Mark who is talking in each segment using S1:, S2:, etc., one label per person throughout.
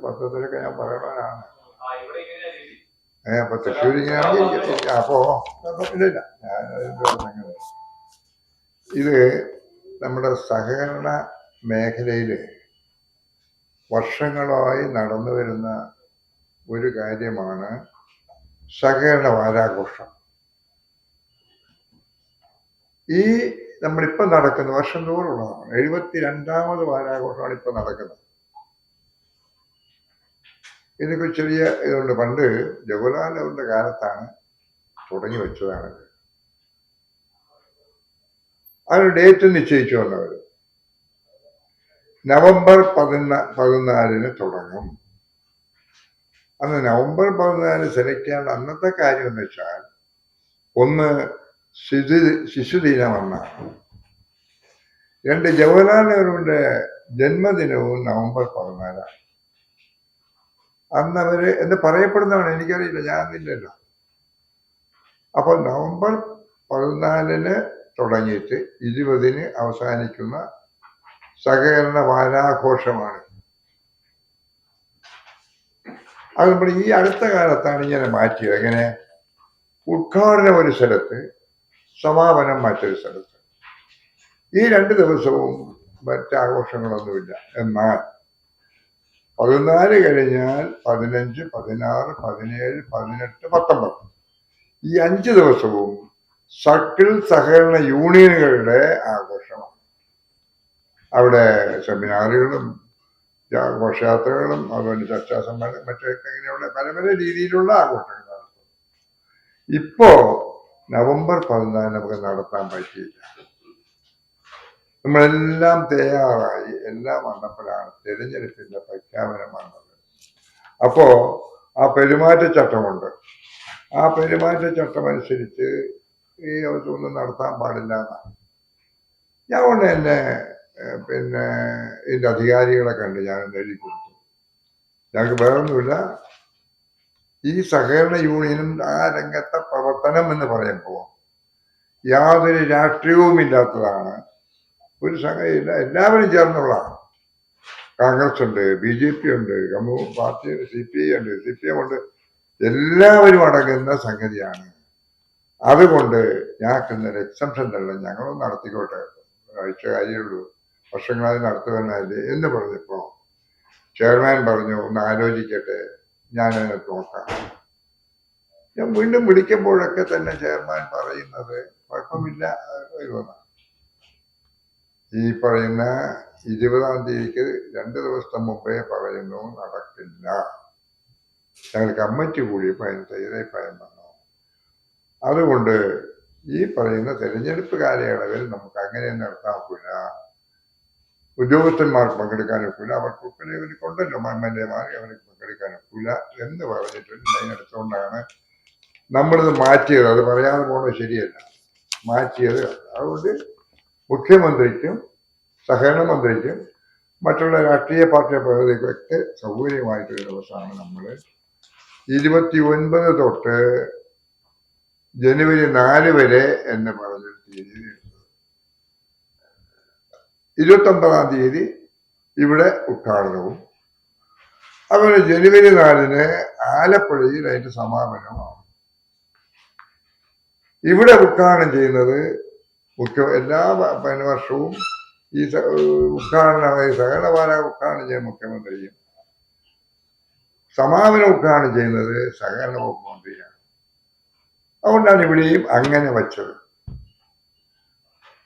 S1: പത്രത്തിലൊക്കെ ഞാൻ പറയണവനാണ്. അപ്പൊ തൃശ്ശൂർ ഇങ്ങനെയാണെങ്കിൽ അപ്പോ ഇല്ല. ഞാൻ ഇത് നമ്മുടെ സഹകരണ മേഖലയില് വർഷങ്ങളായി നടന്നു വരുന്ന ഒരു കാര്യമാണ് സഹകരണ വാരാഘോഷം. ഈ നമ്മളിപ്പം നടക്കുന്ന വർഷം തോറുള്ളതാണ്. 72ാമത് വാരാഘോഷമാണ് ഇപ്പൊ നടക്കുന്നത്. ഇതിനൊക്കെ ചെറിയ ഇതുണ്ട്. പണ്ട് ജവഹർലാൽ നെഹ്റുവിന്റെ കാലത്താണ് തുടങ്ങി വെച്ചതാണ്. അതിന് ഡേറ്റ് നിശ്ചയിച്ചു വന്നവര് നവംബർ 14 തുടങ്ങും. അന്ന് നവംബർ 14 സെലക്ട് ചെയ്യാൻ അന്നത്തെ കാര്യം എന്ന് വെച്ചാൽ, ഒന്ന് ശിശുദിനമെന്നാണ്. 2 ജവഹർലാൽ നെഹ്റുവിന്റെ ജന്മദിനവും നവംബർ 14. അന്ന് അവര് എന്ന് പറയപ്പെടുന്നതാണ്. എനിക്കറിയില്ല, ഞാൻ ഇല്ലല്ലോ. അപ്പൊ നവംബർ 14 തുടങ്ങിയിട്ട് 20 അവസാനിക്കുന്ന സഹകരണ വാരാഘോഷമാണ്. അത് നമ്മൾ ഈ അടുത്ത കാലത്താണ് ഇങ്ങനെ മാറ്റിയത്. എങ്ങനെ? ഉദ്ഘാടനം ഒരു സ്ഥലത്ത്, സമാപനം മറ്റൊരു സ്ഥലത്ത്. ഈ 2 ദിവസവും മറ്റാഘോഷങ്ങളൊന്നുമില്ല. എന്നാൽ 14 കഴിഞ്ഞാൽ 15, 16, 17, 18, 19 ഈ 5 ദിവസവും സർക്കിൾ സഹകരണ യൂണിയനുകളുടെ ആഘോഷമാണ്. അവിടെ സെമിനാറുകളും ഘോഷയാത്രകളും അതുപോലെ ചർച്ചാ സമ്മേളനം മറ്റൊക്കെ ഇങ്ങനെയുള്ള പല പല രീതിയിലുള്ള ആഘോഷങ്ങൾ നടത്തും. ഇപ്പോ നവംബർ 14 നമുക്ക് നടത്താൻ പറ്റിയില്ല. നമ്മളെല്ലാം തയ്യാറായി, എല്ലാം വന്നപ്പോഴാണ് തെരഞ്ഞെടുപ്പിന്റെ പ്രഖ്യാപനം വന്നത്. അപ്പോ ആ പെരുമാറ്റച്ചട്ടമുണ്ട്. ആ പെരുമാറ്റച്ചട്ടം അനുസരിച്ച് ഈ ഒന്നും നടത്താൻ പാടില്ല എന്നാണ്. ഞാൻ കൊണ്ട് തന്നെ ഇതിന്റെ അധികാരികളെ കണ്ട് ഞാൻ എഴുതി കൊടുത്തു. ഞങ്ങൾക്ക് വേറൊന്നുമില്ല, ഈ സഹകരണ യൂണിയനും ആ രംഗത്തെ പ്രവർത്തനം എന്ന് പറയുമ്പോൾ യാതൊരു രാഷ്ട്രീയവും ഇല്ലാത്തതാണ്. ഒരു സംഗതിയില്ല, എല്ലാവരും ചേർന്നുള്ളതാണ്. കോൺഗ്രസ് ഉണ്ട്, BJP ഉണ്ട്, കമ്മ്യൂണിസ്റ്റ് പാർട്ടി, CPI ഉണ്ട്, CPM ഉണ്ട്, എല്ലാവരും അടങ്ങുന്ന സംഗതിയാണ്. അതുകൊണ്ട് ഞങ്ങൾക്ക് ഇന്നലെ എക്സംഷൻ തരണം, ഞങ്ങളും നടത്തിക്കോട്ടെ, ആഴ്ച കാര്യമുള്ളൂ, വർഷങ്ങളായി നടത്തുവാനല്ലേ എന്ന് പറഞ്ഞപ്പോ ചെയർമാൻ പറഞ്ഞു, ഒന്ന് ആലോചിക്കട്ടെ, ഞാനതിനെ നോക്കാം. ഞാൻ വീണ്ടും വിളിക്കുമ്പോഴൊക്കെ തന്നെ ചെയർമാൻ പറയുന്നത് കുഴപ്പമില്ല എന്നാണ്. ഈ പറയുന്ന 20-ാം തീയതിക്ക് 2 ദിവസത്തെ മുമ്പേ പറയുന്നു നടക്കില്ല. ഞങ്ങൾ കമ്മിറ്റി കൂടിയപ്പോൾ അതിന് തയ്യാറായി വന്നു. അതുകൊണ്ട് ഈ പറയുന്ന തെരഞ്ഞെടുപ്പ് കാലയളവിൽ നമുക്ക് അങ്ങനെ നടത്താൻ ഒക്കില്ല, ഉദ്യോഗസ്ഥന്മാർക്ക് പങ്കെടുക്കാൻ ഒക്കില്ല, അവർക്ക് ഇവർക്കുണ്ടല്ലോ MLA-മാർ, അവർക്ക് പങ്കെടുക്കാൻ ഒക്കില്ല എന്ന് പറഞ്ഞിട്ട് ലൈൻ എടുത്തുകൊണ്ടാണ് നമ്മളിത് മാറ്റിയത്. അത് പറയാതെ പോകുന്നത് ശരിയല്ല, മാറ്റിയത്. അതുകൊണ്ട് മുഖ്യമന്ത്രിക്കും സഹകരണ മന്ത്രിക്കും മറ്റുള്ള രാഷ്ട്രീയ പാർട്ടി പ്രതിനിധികൾക്ക് സൗകര്യമായിട്ടൊരു ദിവസമാണ് നമ്മൾ 29 തൊട്ട് ജനുവരി 4 വരെ എന്ന് പറഞ്ഞൊരു തീയതി. 29-ാം തീയതി ഇവിടെ ഉദ്ഘാടനവും, അതുപോലെ ജനുവരി 4 ആലപ്പുഴയിൽ അതിന്റെ സമാപനവുമാണ്. ഇവിടെ ഉദ്ഘാടനം ചെയ്യുന്നത് എല്ലാ വർഷവും ഈ സഹകരണ വാര ഉദ്ഘാടനം ചെയ്യുന്ന മുഖ്യമന്ത്രിയും സമാപനം ഉദ്ഘാടനം ചെയ്യുന്നത് സഹകരണ വകുപ്പ് മന്ത്രിയാണ്. അതുകൊണ്ടാണ് ഇവിടെയും അങ്ങനെ വച്ചത്.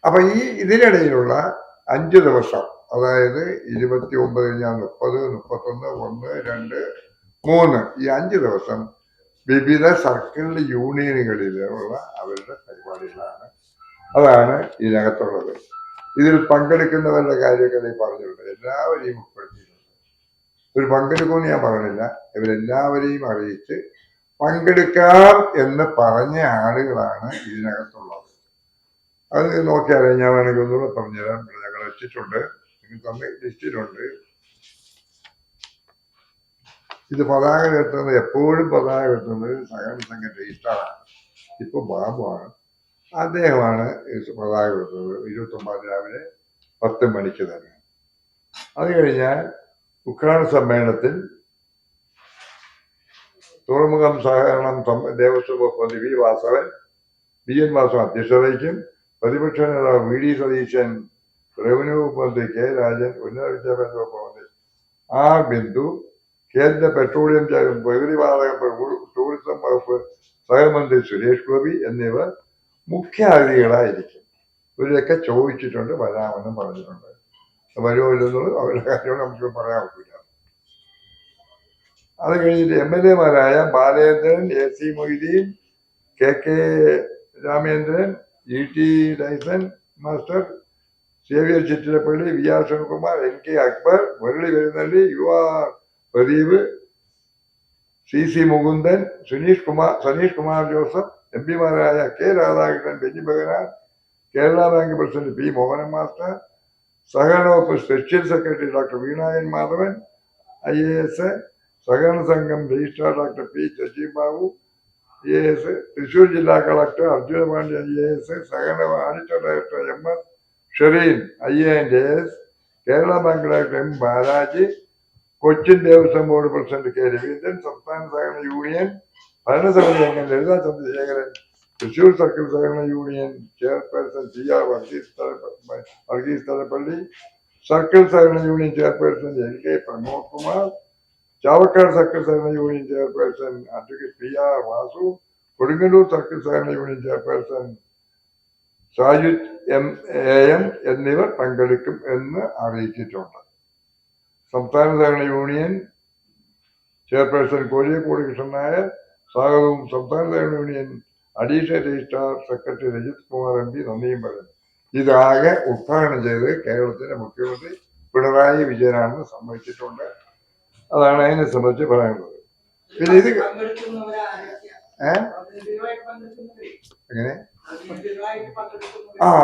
S1: അപ്പൊ ഈ ഇതിനിടയിലുള്ള 5 ദിവസം, അതായത് 29 കഴിഞ്ഞാൽ 30, 31, 1, 2, 3 ഈ 5 ദിവസം വിവിധ സർക്കിൾ യൂണിയനുകളിലുള്ള അവരുടെ പരിപാടികളാണ്. അതാണ് ഇതിനകത്തുള്ളത്. ഇതിൽ പങ്കെടുക്കുന്നവരുടെ കാര്യമൊക്കെ നീ പറഞ്ഞിട്ടുണ്ട്, എല്ലാവരെയും ഉൾപ്പെടുത്തിയിട്ടുണ്ട്. ഒരു പങ്കെടുക്കുമെന്ന് ഞാൻ പറഞ്ഞില്ല, ഇവരെല്ലാവരെയും അറിയിച്ച് പങ്കെടുക്കാം എന്ന് പറഞ്ഞ ആളുകളാണ് ഇതിനകത്തുള്ളത്. അത് നോക്കിയാൽ ഞാൻ വേണമെങ്കിൽ ഒന്നുകൂടെ പറഞ്ഞുതരാം. ഞങ്ങൾ വെച്ചിട്ടുണ്ട്, നിങ്ങൾ തന്ന ലിസ്റ്റിലുണ്ട്. ഇത് പതാക ഉയർത്തുന്നത്, എപ്പോഴും പതാക ഉയർത്തുന്നത് സഹകരണ സംഘം രജിസ്ട്രാറാണ്, ഇപ്പൊ ബാബുവാണ്. അദ്ദേഹമാണ് പതാക ഉയർത്തുന്നത് 29 രാവിലെ 10 മണിക്ക് തന്നെ. അത് കഴിഞ്ഞാൽ ഉദ്ഘാടന സമ്മേളനത്തിൽ തുറമുഖം സഹകരണം ദേവസ്വം വകുപ്പ് മന്ത്രി വി എൻ വാസവൻ അധ്യക്ഷത വഹിക്കും. പ്രതിപക്ഷ നേതാവ് വി ഡി സതീശൻ, റവന്യൂ വകുപ്പ് മന്ത്രി കെ രാജൻ, ഉന്നത വിദ്യാഭ്യാസ വകുപ്പ് മന്ത്രി ആർ ബിന്ദു, കേന്ദ്ര പെട്രോളിയം പ്രകൃതിവാതക ടൂറിസം വകുപ്പ് സഹമന്ത്രി സുരേഷ് ഗോപി എന്നിവർ മുഖ്യ അതിഥികളായിരിക്കും. ഇവരൊക്കെ ചോദിച്ചിട്ടുണ്ട്, വരാമെന്നും പറഞ്ഞിട്ടുണ്ട്. വരുമോ ഇല്ലെന്നുള്ളത് അവരുടെ കാര്യങ്ങൾ നമുക്ക് പറയാൻ പറ്റില്ല. അത് കഴിഞ്ഞിട്ട് MLA-മാരായ Balendran, AC Moideen, KK Ramendran, ET Laisan master, Xavier Chittilappilly, VR Sivakumar, NK Akbar, Murali Perunnalli, UR Pradeep, CC Mukundan, Saneesh Kumar Joseph, MP-മാരായ K Radhakrishnan, Benny Behanan, Kerala bank president P Mohanan master, സഹകരണ വകുപ്പ് സ്പെഷ്യൽ സെക്രട്ടറി ഡോക്ടർ വീണായൻ മാധവൻ IAS, സഹകരണ സംഘം registrar doctor P Sasi Babu IAS, Thrissur ജില്ലാ കളക്ടർ അർജുന പാണ്ഡ്യ IAS, സഹകരണ auditor director MS Shereen IAS, Kerala bank director M Balaji, Cochin Devaswom board president K Raveendran, സംസ്ഥാന സഹകരണ യൂണിയൻ ഭരണസമിതി അംഗം ലളിത ചന്ദ്രശേഖരൻ, തൃശൂർ സർക്കിൾ സഹകരണ union chairperson CR Varghese Thalappilly, circle സഹകരണ union chairperson LK Pramod Kumar, Chavakkad circle സഹകരണ union chairperson advocate PR Vasu, Kodungallur circle സഹകരണ യൂണിയൻ ചെയർപേഴ്സൺ സായുജ് AM എന്നിവർ പങ്കെടുക്കും എന്ന് അറിയിച്ചിട്ടുണ്ട്. സംസ്ഥാന സഹകരണ യൂണിയൻ ചെയർപേഴ്സൺ കോഴിക്കോട് കൃഷ്ണൻ നായർ സ്വാഗതവും സംസ്ഥാന സഹകരണ union additional registrar secretary Rajith Kumar MP നന്ദിയും പറയുന്നു. ഇതാകെ ഉദ്ഘാടനം ചെയ്ത് കേരളത്തിലെ മുഖ്യമന്ത്രി പിണറായി വിജയനാണെന്ന് സമ്മതിച്ചിട്ടുണ്ട്. അതാണ് അതിനെ സംബന്ധിച്ച് പറയാനുള്ളത്. പിന്നെ ഇത് എങ്ങനെ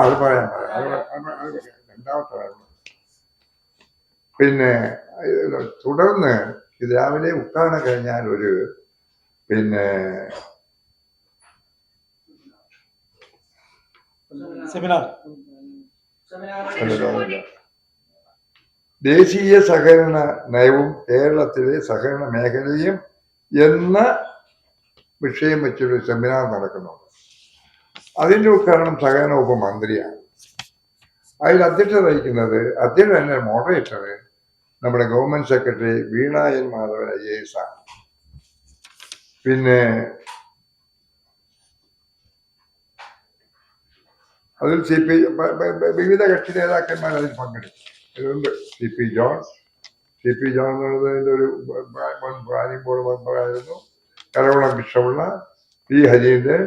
S1: അത് പറയാം രണ്ടാമത്തെ കാര്യം. പിന്നെ തുടർന്ന് ഇത് രാവിലെ ഉദ്ഘാടനം കഴിഞ്ഞാൽ ഒരു സെമിനാർ ദേശീയ സഹകരണ നയവും കേരളത്തിലെ സഹകരണ മേഖലയും എന്ന വിഷയം വെച്ചൊരു സെമിനാർ നടക്കുന്നുണ്ട്. അതിൻ്റെ ഉദ്ഘാടനം സഹകരണ വകുപ്പ് മന്ത്രിയാണ്. അതിൽ അധ്യക്ഷത വഹിക്കുന്നത് അദ്ദേഹം തന്നെ മോഡറേറ്റർ നമ്മുടെ ഗവൺമെന്റ് സെക്രട്ടറി വീണായൻ മാധവൻ IAS ആണ്. പിന്നെ അതിൽ വിവിധ കക്ഷി നേതാക്കന്മാർ അതിൽ പങ്കെടുക്കും. അതുകൊണ്ട് CP ജോൺ എന്നുള്ളത് അതിൻ്റെ ഒരു പ്ലാനിംഗ് ബോർഡ് മെമ്പറായിരുന്നു. Karakulam Krishnapillai, P Harindran,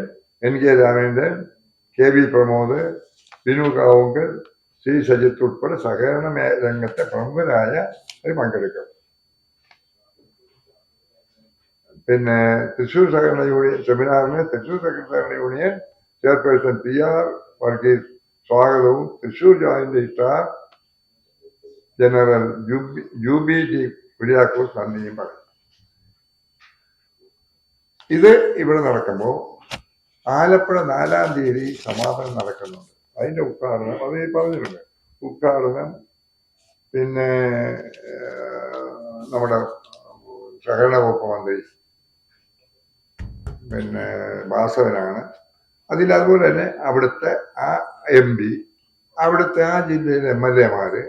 S1: NK Ramendran, KB Pramod, Binu Kavungal, C Sajith ഉൾപ്പെടെ സഹകരണ രംഗത്തെ പ്രമുഖരായ പങ്കെടുക്കും. പിന്നെ തൃശൂർ സഹകരണ യൂണിയൻ സെമിനാറിന് തൃശൂർ സഹകരണ യൂണിയൻ ചെയർപേഴ്സൺ PR വർഗീസ് സ്വാഗതവും Thrissur joint registrar general UBG Kuriakose നന്ദിയും പറയും. ഇത് ഇവിടെ നടക്കുമ്പോൾ ആലപ്പുഴ 4-ാം തീയതി സമാപനം നടക്കുന്നുണ്ട്. അതിന്റെ ഉദ്ഘാടനം അത് പറഞ്ഞിട്ടുണ്ട്. ഉദ്ഘാടനം പിന്നെ നമ്മുടെ സഹകരണ വകുപ്പ് മന്ത്രി വാസവനാണ്. അതുപോലെ തന്നെ അവിടുത്തെ ആ MP, അവിടുത്തെ ആ ജില്ലയിലെ MLA-മാര്,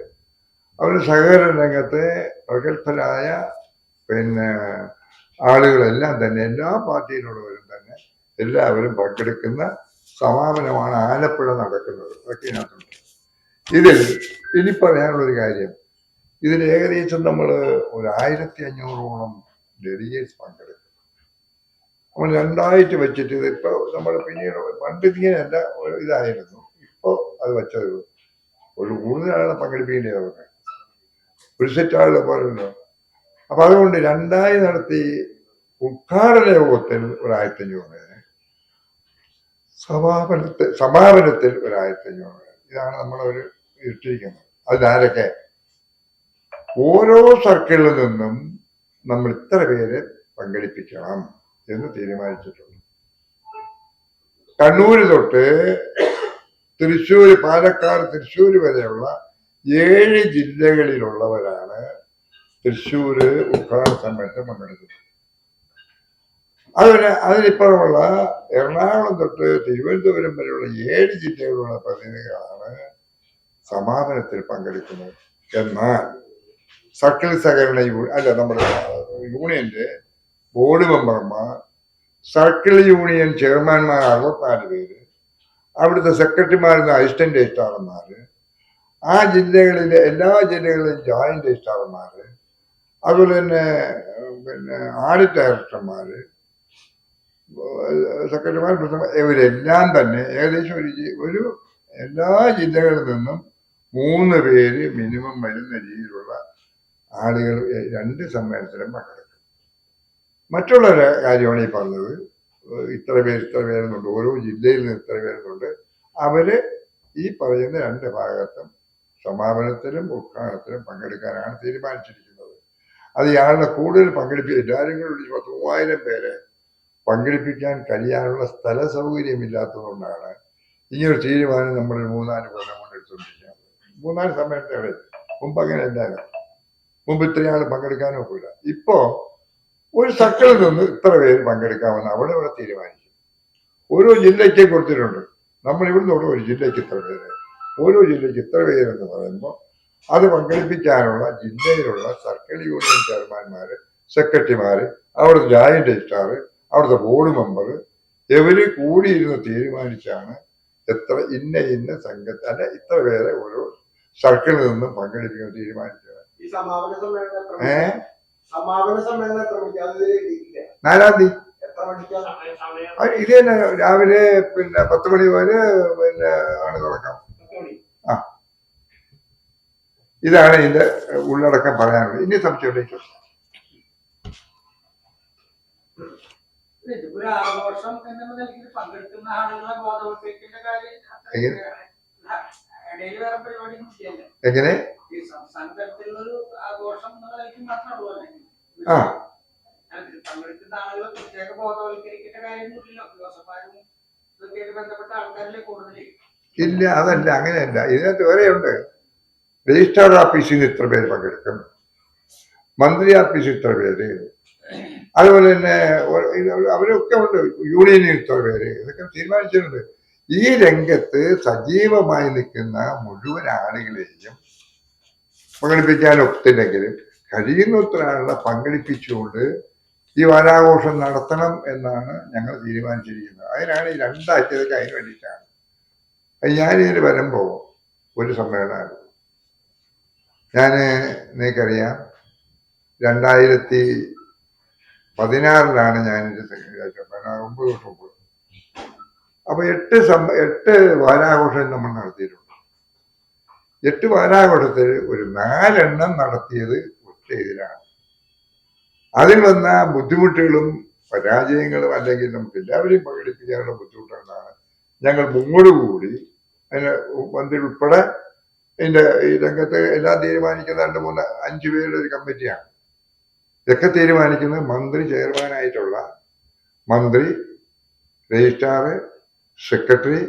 S1: അവർ സഹകരണ രംഗത്തെ പ്രഗത്ഭരായ ആളുകളെല്ലാം തന്നെ എല്ലാ പാർട്ടിയിലുള്ളവരും തന്നെ എല്ലാവരും പങ്കെടുക്കുന്ന സമാപനമാണ് ആലപ്പുഴ നടക്കുന്നത്. അതൊക്കെ ഇതിനകത്തുണ്ട്. ഇതിൽ ഇനി പറയാനുള്ളൊരു കാര്യം, ഇതിൽ ഏകദേശം നമ്മൾ ഒരു 1500-ഓളം ഡെലിഗേറ്റ്സ് പങ്കെടുക്കും. നമ്മൾ 2ആയിട്ട് വെച്ചിട്ട് ഇതിപ്പോൾ നമ്മൾ പിന്നീട് പണ്ട് ഇങ്ങനെയല്ല ഇതായിരുന്നു, ഇപ്പോൾ അത് വെച്ചത് ഒരു കൂടുതൽ ആളെ പങ്കെടുപ്പിക്കേണ്ടി അവർക്ക് ഒരു സെറ്റ് ആളുടെ പോലല്ലോ. അപ്പൊ അതുകൊണ്ട് 2ആയി നടത്തി ഉദ്ഘാടന യോഗത്തിൽ ഒരു 1500 സമാപനത്തിൽ ഒരു 1500. ഇതാണ് നമ്മളൊരു ഇട്ടിരിക്കുന്നത്. അതിനാരൊക്കെ ഓരോ സർക്കിളിൽ നിന്നും നമ്മൾ ഇത്ര പേരെ പങ്കെടുപ്പിക്കണം എന്ന് തീരുമാനിച്ചിട്ടുണ്ട്. കണ്ണൂര് തൊട്ട് തൃശ്ശൂര്, പാലക്കാട്, തൃശ്ശൂര് വരെയുള്ള 7 ജില്ലകളിലുള്ളവരാണ് തൃശ്ശൂര് ഉദ്ഘാടന സമ്മേളനത്തിൽ പങ്കെടുക്കുന്നത്. അതിനിപ്പുറമുള്ള എറണാകുളം തൊട്ട് തിരുവനന്തപുരം വരെയുള്ള 7 ജില്ലകളുള്ള പ്രതിനിധികളാണ് സമാപനത്തിൽ പങ്കെടുക്കുന്നത്. എന്നാൽ സർക്കിൾ സഹകരണ നമ്മുടെ യൂണിയന്റെ ബോർഡ് മെമ്പർമാർ, സർക്കിൾ യൂണിയൻ ചെയർമാൻമാർ 64 പേര്, അവിടുത്തെ സെക്രട്ടറിമാരുന്ന അസിസ്റ്റന്റ് രജിസ്ട്രാർമാര്, ആ ജില്ലകളിലെ എല്ലാ ജില്ലകളിലെയും ജോയിന്റ് രജിസ്ട്രാർമാര്, അതുപോലെ തന്നെ ആഡിറ്റ് ഡയറക്ടർമാര്, സെക്രട്ടറിമാർ, ഇവരെല്ലാം തന്നെ ഏകദേശം ഒരു എല്ലാ ജില്ലകളിൽ നിന്നും 3 പേര് മിനിമം വരുന്ന രീതിയിലുള്ള ആളുകൾ 2 സമ്മേളനത്തിലും പങ്കെടുക്കും. മറ്റുള്ള കാര്യമാണ് ഈ പറഞ്ഞത്. ഇത്ര പേരെന്നുണ്ട്, ഓരോ ജില്ലയിൽ നിന്ന് ഇത്ര പേരെന്നുണ്ട്. അവര് ഈ പറയുന്ന 2 ഭാഗത്തും സമാപനത്തിലും ഉദ്ഘാടനത്തിലും പങ്കെടുക്കാനാണ് തീരുമാനിച്ചിരിക്കുന്നത്. അത് ഇയാളുടെ കൂടുതൽ എല്ലാവരും കൂടി 10,000 പേരെ പങ്കെടുപ്പിക്കാൻ കഴിയാനുള്ള സ്ഥല സൗകര്യമില്ലാത്തതുകൊണ്ടാണ് ഇങ്ങനൊരു തീരുമാനം നമ്മൾ 3-4 കൊല്ലം കൊണ്ട് എടുത്തുകൊണ്ടിരിക്കുന്നത്. 3-4 സമ്മേളനത്തെ മുമ്പ് അങ്ങനെ ഉണ്ടായിരുന്നു. മുമ്പ് ഇത്രയും ആൾ പങ്കെടുക്കാനോ ഒക്കില്ല. ഇപ്പോ ഒരു സർക്കിളിൽ നിന്ന് ഇത്ര പേര് പങ്കെടുക്കാമെന്ന് അവിടെ തീരുമാനിക്കും. ഓരോ ജില്ലയ്ക്ക് കൊടുത്തിട്ടുണ്ട്. നമ്മൾ ഇവിടുന്ന് ഒരു ജില്ലയ്ക്ക് ഇത്ര പേര്, ഓരോ ജില്ലയ്ക്ക് ഇത്ര പേരെന്ന് പറയുമ്പോൾ അത് പങ്കെടുപ്പിക്കാനുള്ള ജില്ലയിലുള്ള സർക്കിൾ യൂണിയൻ ചെയർമാൻമാര്, സെക്രട്ടറിമാര്, അവിടുത്തെ ജോയിന്റ് രജിസ്ട്രാർ, അവിടുത്തെ ബോർഡ് മെമ്പർ, ഇവര് കൂടിയിരുന്ന് തീരുമാനിച്ചാണ് എത്ര ഇന്ന സംഘത്തെ അല്ല ഇത്ര പേരെ ഓരോ സർക്കിളിൽ നിന്നും പങ്കെടുപ്പിക്കാൻ തീരുമാനിച്ചത്. 4-ാം തീയതി ഇത് തന്നെ രാവിലെ 10 മണി വരെ ആണ് തുടക്കം. ഇതാണ് ഇതിന്റെ ഉള്ളടക്കം പറയാനുള്ളത്. ഇനി സംശയമുണ്ടെങ്കിൽ എങ്ങനെ ഇല്ല, അതല്ല, അങ്ങനെയല്ല. ഇതിനകത്ത് വേറെയുണ്ട്. രജിസ്ട്രാർ ഓഫീസിൽ നിന്ന് ഇത്ര പേര് പങ്കെടുക്കും, മന്ത്രി ഓഫീസിൽ ഇത്ര പേര്, അതുപോലെ തന്നെ അവരൊക്കെ ഉണ്ട്, യൂണിയനിൽ ഇത്ര പേര്, ഇതൊക്കെ തീരുമാനിച്ചിട്ടുണ്ട്. ഈ രംഗത്ത് സജീവമായി നിൽക്കുന്ന മുഴുവൻ ആളുകളെയും പങ്കെടുപ്പിക്കാൻ ഒത്തില്ലെങ്കിലും കഴിയുന്നത്ര ആളുകളെ പങ്കെടുപ്പിച്ചുകൊണ്ട് ഈ വാരാഘോഷം നടത്തണം എന്നാണ് ഞങ്ങൾ തീരുമാനിച്ചിരിക്കുന്നത്. അതിനാണ് ഈ 2 ആഴ്ചയൊക്കെ അതിന് വേണ്ടിയിട്ടാണ്. ഞാനിതിൽ വരുമ്പോൾ ഒരു സമ്മേളനമായിരുന്നു. നിങ്ങൾക്കറിയാം 2016 ഞാനിത് സെക്രട്ടറി, 9 വർഷം മുമ്പ്. അപ്പൊ 8 വാരാഘോഷം നമ്മൾ നടത്തിയിട്ടുണ്ട്. 8 വാരാഘോഷത്തിൽ ഒരു 4 എണ്ണം നടത്തിയത് ഒറ്റ ഇതിലാണ്. അതിൽ വന്ന ബുദ്ധിമുട്ടുകളും പരാജയങ്ങളും അല്ലെങ്കിൽ നമുക്ക് എല്ലാവരെയും പങ്കെടുപ്പിക്കാനുള്ള ബുദ്ധിമുട്ടുകളാണ് ഞങ്ങൾ മുങ്ങോടുകൂടി അതിന് മന്ത്രി ഉൾപ്പെടെ ഇതിന്റെ ഈ രംഗത്ത് എല്ലാം തീരുമാനിക്കുന്ന 2-3-5 പേരുടെ ഒരു കമ്മിറ്റിയാണ്. ഇതൊക്കെ തീരുമാനിക്കുന്നത് മന്ത്രി ചെയർമാനായിട്ടുള്ള മന്ത്രി, രജിസ്ട്രാർ, സെക്രട്ടറി,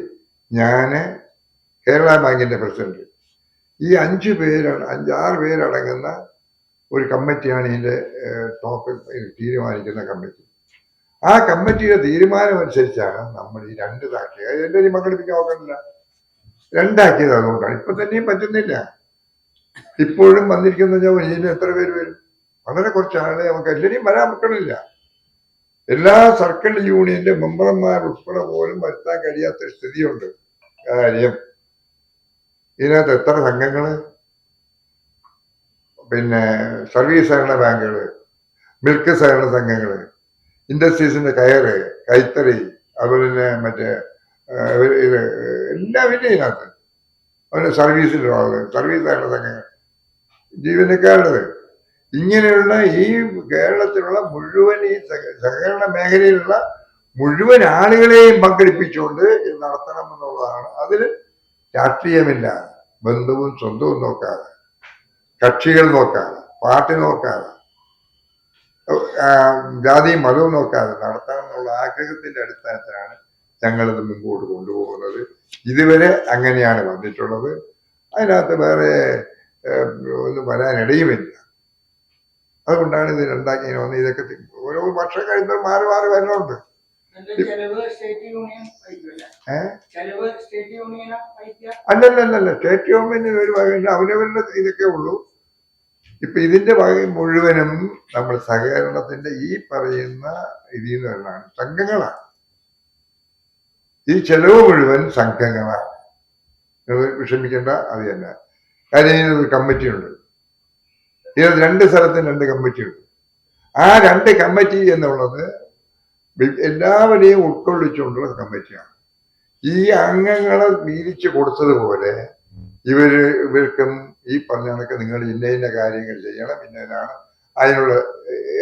S1: ഞാന്, കേരള ബാങ്കിന്റെ പ്രസിഡന്റ്, ഈ 5 പേരടങ്ങുന്ന ഒരു കമ്മിറ്റിയാണ് ഇതിന്റെ ടോപ്പ് തീരുമാനിക്കുന്ന കമ്മിറ്റി. ആ കമ്മിറ്റിയുടെ തീരുമാനം അനുസരിച്ചാണ് നമ്മൾ ഈ 2 ആക്കിയത്. എല്ലാവരെയും പങ്കെടുപ്പിക്കാൻ നോക്കണില്ല, 2 ആക്കിയത്. അതുകൊണ്ടാണ് ഇപ്പൊ തന്നെയും പറ്റുന്നില്ല. ഇപ്പോഴും വന്നിരിക്കുന്ന ഇതിന് എത്ര പേര് വരും? വളരെ കുറച്ച് ആളെ നമുക്ക് എല്ലാവരെയും വരാൻ പറ്റണില്ല. എല്ലാ സർക്കിൾ യൂണിയന്റെ മെമ്പർമാർ ഉൾപ്പെടെ പോലും വരുത്താൻ കഴിയാത്ത സ്ഥിതിയുണ്ട്. കാര്യം ഇതിനകത്ത് എത്ര സംഘങ്ങള്, സർവീസ് സഹകരണ ബാങ്കുകള്, മിൽക്ക് സഹകരണ സംഘങ്ങള്, ഇൻഡസ്ട്രീസിന്റെ കയറ്, കൈത്തറി, അതുപോലെ തന്നെ ഇത് എല്ലാവരും ഇതിനകത്ത് അവരുടെ സർവീസിലുള്ള ആളുകൾ, സർവീസ് സഹകരണ സംഘങ്ങൾ, ജീവനക്കാരുടേത്, ഇങ്ങനെയുള്ള ഈ കേരളത്തിലുള്ള മുഴുവൻ ഈ സഹകരണ മേഖലയിലുള്ള മുഴുവൻ ആളുകളെയും പങ്കെടുപ്പിച്ചുകൊണ്ട് ഇത് നടത്തണം എന്നുള്ളതാണ്. അതിൽ രാഷ്ട്രീയമില്ല, ബന്ധുവും സ്വന്തവും നോക്കാതെ, കക്ഷികൾ നോക്കാതെ, പാർട്ടി നോക്കാതെ, ജാതിയും മതവും നോക്കാതെ നടത്താമെന്നുള്ള ആഗ്രഹത്തിന്റെ അടിസ്ഥാനത്തിലാണ് ഞങ്ങളിത് മുമ്പോട്ട് കൊണ്ടുപോകുന്നത്. ഇതുവരെ അങ്ങനെയാണ് വന്നിട്ടുള്ളത്. അതിനകത്ത് വേറെ ഒന്നും വരാനിടയുമില്ല. അതുകൊണ്ടാണ് ഇത് 2 ഇങ്ങനെ വന്ന് ഇതൊക്കെ ഓരോ വർഷം കഴിയുമ്പോൾ മാറി മാറി വരുന്നുണ്ട്. അല്ലല്ലല്ല, സ്റ്റേറ്റ് ഗവൺമെന്റിന് ഒരു വകയില്ല, അവരവരുടെ ഇതൊക്കെ ഉള്ളൂ. ഇപ്പൊ ഇതിന്റെ വക മുഴുവനും നമ്മൾ സഹകരണത്തിന്റെ ഈ പറയുന്ന ഇതിൽ നിന്ന് വരുന്നതാണ്, സംഘങ്ങളാണ്. ഈ ചെലവ് മുഴുവൻ സംഘങ്ങളാണ്. വിഷമിക്കേണ്ട, അത് തന്നെ. കാര്യം ഇതിനൊരു കമ്മിറ്റി ഉണ്ട്. ഇത് 2 സ്ഥലത്തും 2 കമ്മിറ്റി ഉണ്ട്. ആ 2 കമ്മിറ്റി എന്നുള്ളത് എല്ലാവരെയും ഉൾക്കൊള്ളിച്ചുകൊണ്ടുള്ള കമ്മിറ്റിയാണ്. ഈ അംഗങ്ങളെ വീതിച്ചു കൊടുത്തതുപോലെ ഇവർക്കും ഈ പറഞ്ഞ കണക്ക് നിങ്ങൾ ഇന്ന കാര്യങ്ങൾ ചെയ്യണം, ഇന്നതാണ് അതിനുള്ള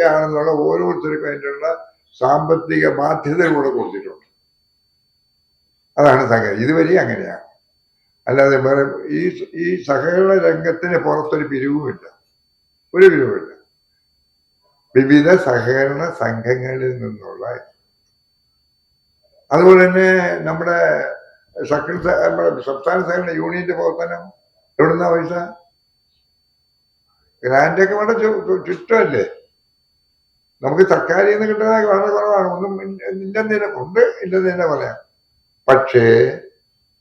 S1: ആണെന്നുള്ള ഓരോരുത്തർക്കും അതിനുള്ള സാമ്പത്തിക ബാധ്യത കൂടെ കൊടുത്തിട്ടുണ്ട്. അതാണ് സംഗതി. ഇതുവരെ അങ്ങനെയാണ്. അല്ലാതെ വേറെ ഈ സഹകരണ രംഗത്തിന് പുറത്തൊരു പിരിവുമില്ല, ഒരു പിരിവുമില്ല. വിവിധ സഹകരണ സംഘങ്ങളിൽ നിന്നുള്ള, അതുപോലെ തന്നെ നമ്മുടെ സംസ്ഥാന സഹകരണ യൂണിയന്റെ പ്രവർത്തനം എവിടുന്ന പൈസ? ഗ്രാൻഡൊക്കെ വളരെ ചുറ്റമല്ലേ. നമുക്ക് സർക്കാരിൽ നിന്ന് കിട്ടുന്ന വളരെ കുറവാണ്. ഒന്നും ഇല്ലെന്നതിനെ ഉണ്ട്, ഇല്ലെന്നതിനെ പറയാം. പക്ഷേ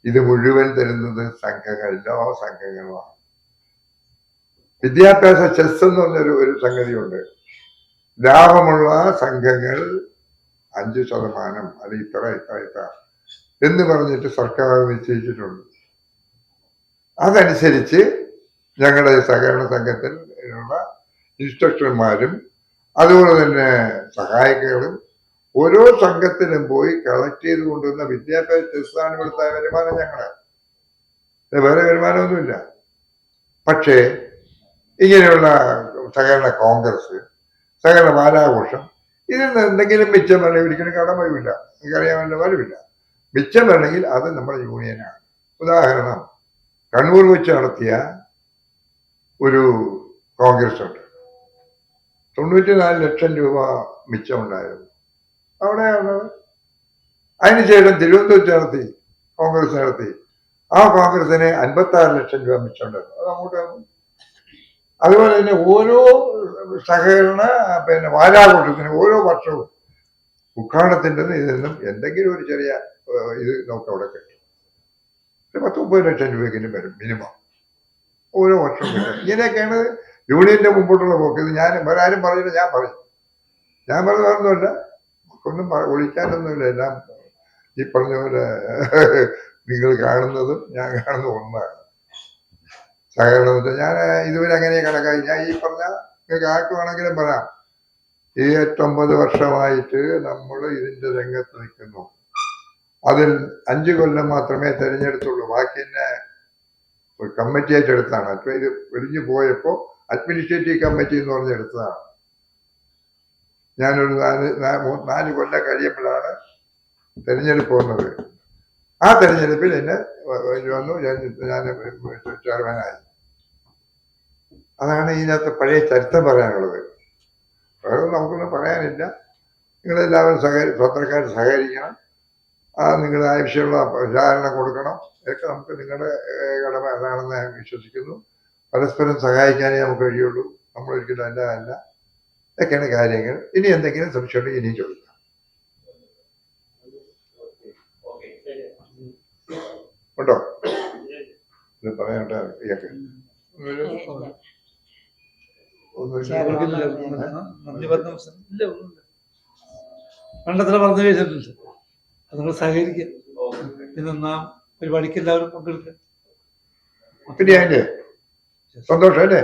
S1: ഇത് മുഴുവൻ തരുന്നത് സംഘങ്ങളിലോ സംഘങ്ങളുമാണ്. വിദ്യാഭ്യാസ ചെസ് എന്ന് പറഞ്ഞൊരു സംഗതിയുണ്ട്. ലാഭമുള്ള സംഘങ്ങൾ 5% അല്ലെങ്കിൽ ഇത്ര എന്ന് പറഞ്ഞിട്ട് സർക്കാർ നിശ്ചയിച്ചിട്ടുണ്ട്. അതനുസരിച്ച് ഞങ്ങളുടെ സഹകരണ സംഘത്തിൽ ഉള്ള ഇൻസ്ട്രക്ടർമാരും അതുപോലെ തന്നെ സഹായികളും ഓരോ സംഘത്തിലും പോയി കളക്ട് ചെയ്ത് കൊണ്ടുവന്ന വിദ്യാഭ്യാസ ചെസ്സാണ് ഇവിടുത്തെ വരുമാനം. ഞങ്ങള് വേറെ വരുമാനമൊന്നുമില്ല. പക്ഷേ ഇങ്ങനെയുള്ള സഹകരണ കോൺഗ്രസ്, സഹകരണ വാരാഘോഷം, ഇതിൽ നിന്ന് എന്തെങ്കിലും മിച്ചം വരണമെങ്കിൽ ഒരിക്കലും കടം വരില്ല. എനിക്കറിയാമല്ല, വരില്ല. മിച്ചം വരണമെങ്കിൽ അത് നമ്മുടെ യൂണിയനാണ്. ഉദാഹരണം, കണ്ണൂർ വെച്ച് നടത്തിയ ഒരു കോൺഗ്രസ് ഉണ്ട്. 94 ലക്ഷം രൂപ മിച്ചമുണ്ടായിരുന്നു അവിടെയാണ്. അതിനുശേഷം തിരുവനന്തപുരത്ത് നടത്തി, കോൺഗ്രസ് നടത്തി. ആ കോൺഗ്രസിന് 56 ലക്ഷം രൂപ മിച്ചമുണ്ടായിരുന്നു. അത് അങ്ങോട്ട്. അതുപോലെ തന്നെ ഓരോ സഹകരണ വാരാഘോഷത്തിന് ഓരോ വർഷവും ഉദ്ഘാടനത്തിൻ്റെ ഇതിൽ എന്തെങ്കിലും ഒരു ചെറിയ ഇത് നമുക്ക് അവിടെ കിട്ടും. 10-30 ലക്ഷം രൂപയ്ക്കിനും വരും മിനിമം ഓരോ വർഷവും കിട്ടും. ഇങ്ങനെയൊക്കെയാണ് യൂണിയന്റെ മുമ്പോട്ടുള്ള പോക്ക്. ഇത് ഞാൻ വേറെ ആരും പറഞ്ഞില്ല, ഞാൻ പറയും. ഞാൻ പറഞ്ഞതൊന്നുമില്ല, നമുക്കൊന്നും ഒളിക്കാനൊന്നുമില്ല. എല്ലാം ഈ പറഞ്ഞ പോലെ നിങ്ങൾ കാണുന്നതും ഞാൻ കാണുന്ന ഒന്നാണ്. സഹകരണം വെച്ചാൽ ഞാൻ ഇതുവരെ അങ്ങനെ കണക്കായി. ഞാൻ ഈ പറഞ്ഞ നിങ്ങൾക്ക് ആർക്ക് വേണമെങ്കിലും പറയാം, 9 വർഷമായിട്ട് നമ്മൾ ഇതിന്റെ രംഗത്ത് നിൽക്കുന്നു. അതിൽ 5 കൊല്ലം മാത്രമേ തെരഞ്ഞെടുത്തുള്ളൂ. ബാക്കി തന്നെ ഒരു കമ്മിറ്റി ആയിട്ട് എടുത്താണ്. അപ്പൊ ഇത് വെളിഞ്ഞു പോയപ്പോ അഡ്മിനിസ്ട്രേറ്റീവ് കമ്മിറ്റി എന്ന് പറഞ്ഞെടുത്തതാണ്. ഞാനൊരു 4 കൊല്ലം കഴിയുമ്പോഴാണ് തെരഞ്ഞെടുപ്പ് വന്നത്. ആ തെരഞ്ഞെടുപ്പിൽ എന്നെ വന്നു, ഞാൻ ചെയർമാനായി. അതാണ് ഇതിനകത്ത് പഴയ ചരിത്രം പറയാനുള്ളത്. വേറെ നമുക്കൊന്നും പറയാനില്ല. നിങ്ങളെല്ലാവരും സ്വന്തക്കാർ സഹകരിക്കണം. നിങ്ങളുടെ ആവശ്യമുള്ള പ്രചാരണം കൊടുക്കണം. ഇതൊക്കെ നമുക്ക് നിങ്ങളുടെ കടമ അതാണെന്ന് ഞാൻ വിശ്വസിക്കുന്നു. പരസ്പരം സഹായിക്കാനേ നമുക്ക് കഴിയുള്ളൂ. നമ്മളൊരിക്കലും അല്ല. ഇതൊക്കെയാണ് കാര്യങ്ങൾ. ഇനി എന്തെങ്കിലും സംശയമുണ്ടെങ്കിൽ ഇനിയും ചോദിക്കാം. കേട്ടോ, ഇത് പറയണ്ട. ഇതൊക്കെ
S2: പണ്ടത്ര പറഞ്ഞു വെച്ചിട്ടുണ്ട്. അത് നിങ്ങൾ സഹകരിക്കുക. പിന്നെ നാം പരിപാടിക്ക് എല്ലാവരും പങ്കെടുക്കുക.
S1: പിന്നെ സന്തോഷം അല്ലേ?